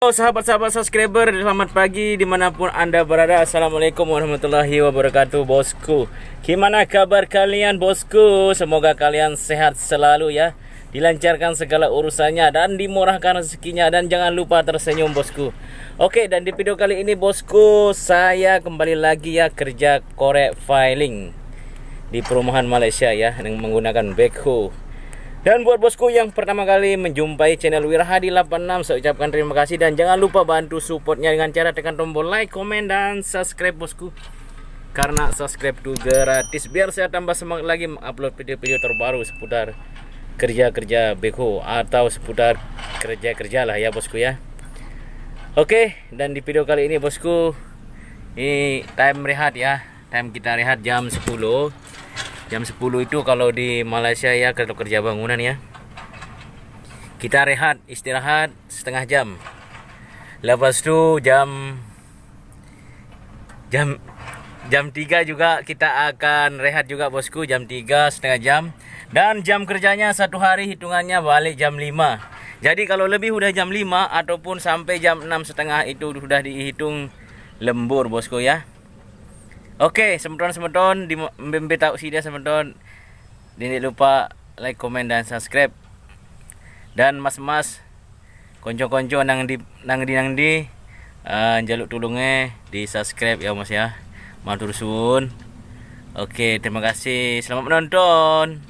Sahabat-sahabat subscriber, selamat pagi dimanapun anda berada. Assalamualaikum warahmatullahi wabarakatuh, bosku. Gimana kabar kalian, bosku? Semoga kalian sehat selalu ya, dilancarkan segala urusannya dan dimurahkan rezekinya, dan jangan lupa tersenyum, bosku. Oke, dan di video kali ini, bosku, saya kembali lagi ya kerja korek filing di perumahan Malaysia ya, dengan menggunakan backhoe. Dan buat bosku yang pertama kali menjumpai channel Wirahadi 86, saya ucapkan terima kasih dan jangan lupa bantu supportnya dengan cara tekan tombol like, komen, dan subscribe, bosku. Karena subscribe itu gratis, biar saya tambah semangat lagi mengupload video-video terbaru seputar kerja-kerja beko atau seputar kerja-kerja lah ya, bosku ya. Oke, dan di video kali ini, bosku, ini time rehat ya. Time kita rehat jam 10. Jam 10 itu kalau di Malaysia ya, kalau kerja bangunan ya, kita rehat, istirahat setengah jam. Lepas itu jam 3 juga kita akan rehat juga, bosku. Jam 3 setengah jam. Dan jam kerjanya satu hari hitungannya balik jam 5. Jadi kalau lebih udah jam 5 ataupun sampai jam 6 setengah itu sudah dihitung lembur, bosku ya. Oke, semeton di tahu sih dia semeton. Jangan lupa like, komen, dan subscribe. Dan mas-mas, konco-konco nang di jaluk tulungnya di subscribe ya, mas ya. Matur suwun. Oke, terima kasih. Selamat menonton.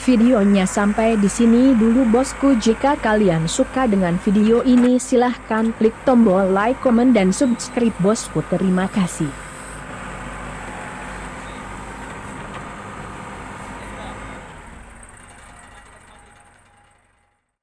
videonya sampai di sini dulu bosku. Jika kalian suka dengan video ini silahkan klik tombol like, komen dan subscribe bosku. Terima kasih.